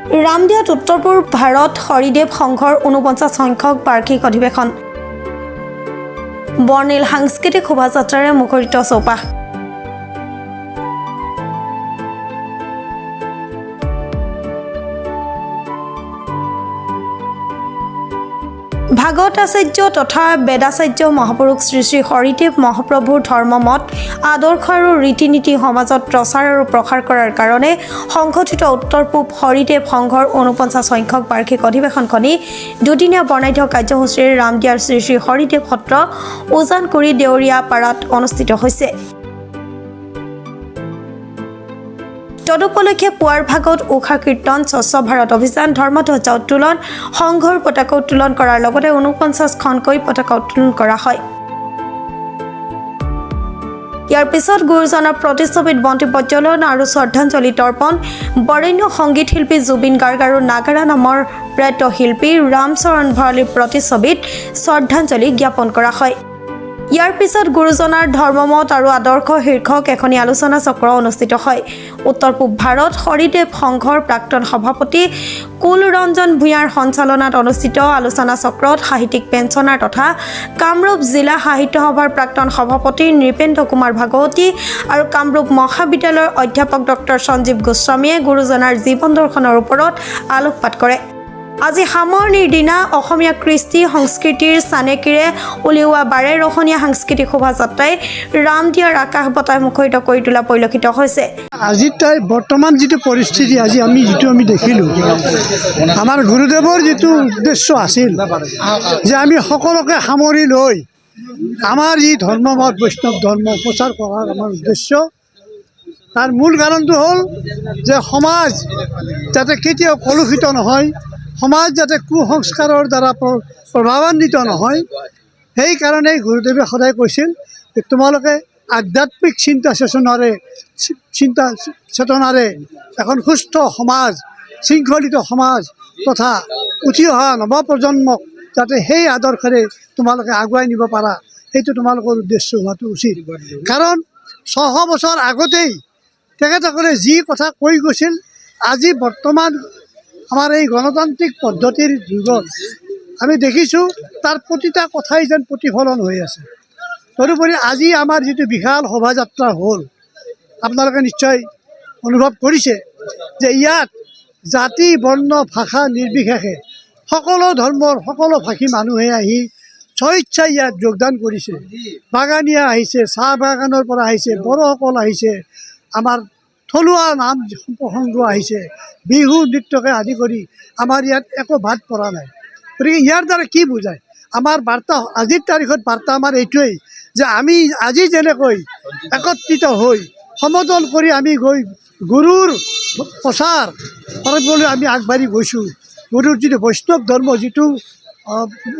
ৰামদিয়াত উত্তৰ-পূব ভাৰত হৰিদেৱ সংঘৰ ৪৯ সংখ্যক বাৰ্ষিক অধিৱেশন। বৰ্ণিল সাংস্কৃতিক শোভাযাত্ৰাৰে মুখৰিত চৌপাশ। ভাগৱতাচাৰ্য তথা বেদাচাৰ্য মহাপুৰুষ শ্ৰী শ্ৰী হৰিদেৱ মহাপ্ৰভুৰ ধৰ্মমত আদৰ্শ আৰু ৰীতি নীতি সমাজত প্ৰচাৰ আৰু প্ৰসাৰ কৰাৰ কাৰণে সংগঠিত উত্তৰ-পূব হৰিদেৱ সংঘৰ ৪৯ সংখ্যক বাৰ্ষিক অধিৱেশনখনি দুদিনীয়া বৰ্ণাঢ্য কাৰ্যসূচীৰে ৰামদিয়াৰ শ্ৰী শ্ৰী হৰিদেৱ সত্ৰ উজানকুৰি দেউৰীয়া পাৰাত অনুষ্ঠিত হৈছে। তদুপলক্ষে পুৱাৰ ভাগত উষা কীৰ্তন, স্বচ্ছ ভাৰত অভিযান, ধৰ্মধ্বজা উত্তোলন, সংঘৰ পতাকা উত্তোলন কৰাৰ লগতে ৪৯খনকৈ পতাকা উত্তোলন কৰা হয়। ইয়াৰ পিছত গুৰুজনাৰ প্ৰতিচ্ছবিত বন্তি প্ৰজ্বলন আৰু শ্ৰদ্ধাঞ্জলি তৰ্পণ, বৰেণ্য সংগীত শিল্পী জুবিন গাৰ্গ আৰু নাগাৰা নামৰ প্ৰয়াত শিল্পী ৰামচৰণ ভৰালীৰ প্ৰতিচ্ছবিত শ্ৰদ্ধাঞ্জলি জ্ঞাপন কৰা হয়। ইয়াৰ পিছত গুৰুজনাৰ ধৰ্মমত আৰু আদৰ্শ শীৰ্ষক এখনি আলোচনা চক্ৰ অনুষ্ঠিত হয়। উত্তৰ-পূব ভাৰত হৰিদেৱ সংঘৰ প্ৰাক্তন সভাপতি কুলৰঞ্জন ভূঞাৰ সঞ্চালনাত অনুষ্ঠিত আলোচনা চক্ৰত সাহিত্যিক পেঞ্চনাৰ তথা কামৰূপ জিলা সাহিত্য সভাৰ প্ৰাক্তন সভাপতি নৃপেন্দ্ৰ কুমাৰ ভাগৱতী আৰু কামৰূপ মহাবিদ্যালয়ৰ অধ্যাপক ডক্টৰ সঞ্জীৱ গোস্বামীয়ে গুৰুজনাৰ জীৱন দৰ্শনৰ ওপৰত আলোকপাত কৰে। আজি সামৰণিৰ দিনা অসমীয়া কৃষ্টি সংস্কৃতিৰ চানেকিৰে উলিওৱা বাৰেৰহণীয়া সাংস্কৃতিক শোভাযাত্ৰাই ৰামদিয়াৰ আকাশ বতাহ মুখৰিত কৰি তোলা পৰিলক্ষিত হৈছে। আজি তাই বৰ্তমান যিটো পৰিস্থিতি আমি দেখিলোঁ, আমাৰ গুৰুদেৱৰ যিটো উদ্দেশ্য আছিল যে আমি সকলোকে সামৰি লৈ আমাৰ যি ধৰ্মমত বৈষ্ণৱ ধৰ্ম প্ৰচাৰ কৰাৰ আমাৰ উদ্দেশ্য, তাৰ মূল কাৰণটো হ'ল যে সমাজ যাতে কেতিয়াও কলুষিত নহয়, সমাজ যাতে কুসংস্কাৰৰ দ্বাৰা প্ৰভাৱান্বিত নহয়, সেইকাৰণেই গুৰুদেৱে সদায় কৈছিল যে তোমালোকে আধ্যাত্মিক চিন্তা চেতনাৰে এখন সুস্থ সমাজ, শৃংখলিত সমাজ তথা উঠি অহা নৱপ্ৰজন্মক যাতে সেই আদৰ্শৰে তোমালোকে আগুৱাই নিব পাৰা, সেইটো তোমালোকৰ উদ্দেশ্য হোৱাটো উচিত। কাৰণ ৬০০ বছৰ আগতেই তেখেতসকলে যি কথা কৈ গৈছিল, আজি বৰ্তমান আমাৰ এই গণতান্ত্ৰিক পদ্ধতিৰ যুগত আমি দেখিছোঁ তাৰ প্ৰতিটা কথাই যেন প্ৰতিফলন হৈ আছে। তদুপৰি আজি আমাৰ যিটো বিশাল শোভাযাত্ৰা হ'ল, আপোনালোকে নিশ্চয় অনুভৱ কৰিছে যে ইয়াত জাতি বৰ্ণ ভাষা নিৰ্বিশেষে সকলো ধৰ্মৰ সকলো ভাষী মানুহে আহি স্বেচ্ছাই ইয়াত যোগদান কৰিছে। বাগানীয়া আহিছে, চাহ বাগানৰ পৰা আহিছে, বড়োসকল আহিছে, আমাৰ থলুৱা নাম প্ৰসংগ আহিছে, বিহু নৃত্যকে আদি কৰি আমাৰ ইয়াত একো বাদ পৰা নাই। গতিকে ইয়াৰ দ্বাৰা কি বুজায়? আমাৰ বাৰ্তা আজিৰ তাৰিখত বাৰ্তা আমাৰ এইটোৱেই যে আমি আজি যেনেকৈ একত্ৰিত হৈ সমদল কৰি আমি গৈ গুৰুৰ প্ৰচাৰ কৰিবলৈ আমি আগবাঢ়ি গৈছোঁ, গুৰুৰ যিটো বৈষ্ণৱ ধৰ্ম যিটো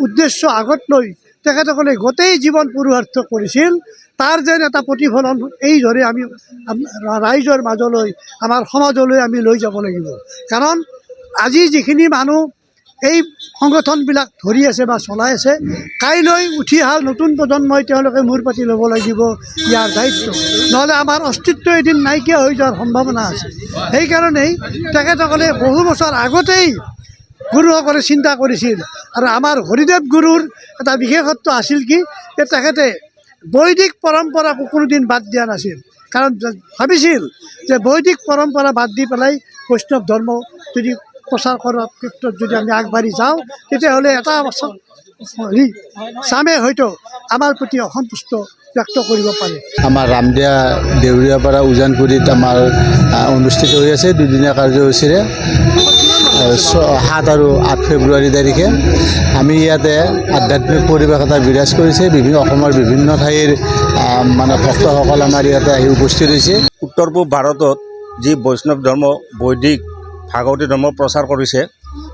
উদ্দেশ্য আগত লৈ তেখেতসকলে গোটেই জীৱন পুৰুষাৰ্থ কৰিছিল, তাৰ যেন এটা প্ৰতিফলন এইদৰে আমি ৰাইজৰ মাজলৈ আমাৰ সমাজলৈ আমি লৈ যাব লাগিব। কাৰণ আজি যিখিনি মানুহ এই সংগঠনবিলাক ধৰি আছে বা চলাই আছে, কাইলৈ উঠি অহা নতুন প্ৰজন্মই তেওঁলোকে মূৰ পাতি ল'ব লাগিব ইয়াৰ দায়িত্ব, নহ'লে আমাৰ অস্তিত্ব এদিন নাইকিয়া হৈ যোৱাৰ সম্ভাৱনা আছে। সেইকাৰণেই তেখেতসকলে বহু বছৰ আগতেই গুৰুসকলে চিন্তা কৰিছিল। আৰু আমাৰ হৰিদেৱ গুৰুৰ এটা বিশেষত্ব আছিল কি, যে তেখেতে বৈদিক পৰম্পৰাকো কোনোদিন বাদ দিয়া নাছিল। কাৰণ ভাবিছিল যে বৈদিক পৰম্পৰা বাদ দি পেলাই বৈষ্ণৱ ধৰ্ম যদি প্ৰচাৰ কৰাৰ ক্ষেত্ৰত যদি আমি আগবাঢ়ি যাওঁ, তেতিয়াহ'লে এটা চামে হয়তো আমাৰ প্ৰতি অসন্তুষ্ট ব্যক্ত কৰিব পাৰে। আমাৰ ৰামদিয়া দেউৰীয়াৰ পৰা উজানকুৰিত আমাৰ অনুষ্ঠিত হৈ আছে দুদিনীয়া কাৰ্যসূচীৰে ৭ আৰু ৮ ফেব্ৰুৱাৰী তাৰিখে। আমি ইয়াতে আধ্যাত্মিক পৰিৱেশ এটা বিৰাজ কৰিছে। অসমৰ বিভিন্ন ঠাইৰ মানে ভক্তসকল আমাৰ ইয়াতে আহি উপস্থিত হৈছে। উত্তৰ-পূব ভাৰতত যি বৈষ্ণৱ ধৰ্ম বৈদিক ভাগৱতী ধৰ্ম প্ৰচাৰ কৰিছে,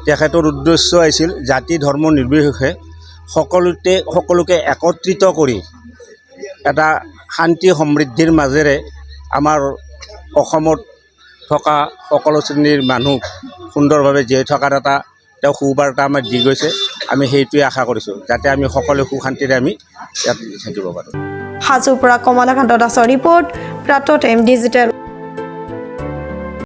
তেখেতৰ উদ্দেশ্য আছিল জাতি ধৰ্ম নিৰ্বিশেষে সকলোকে একত্ৰিত কৰি এটা শান্তি সমৃদ্ধিৰ মাজেৰে আমাৰ অসমত থকা সকলো শ্ৰেণীৰ মানুহ সুন্দৰভাৱে জীয়াই থকাৰ এটা তেওঁ সুবাৰ্তা আমাক দি গৈছে। আমি সেইটোৱে আশা কৰিছোঁ, যাতে আমি সকলোৱে সুখ শান্তিৰে আমি ইয়াত থাকিব পাৰোঁ। হাজোৰ পৰা কমলাকান্ত দাসৰ ৰিপৰ্ট, প্ৰাতঃ টাইম ডিজিটেল।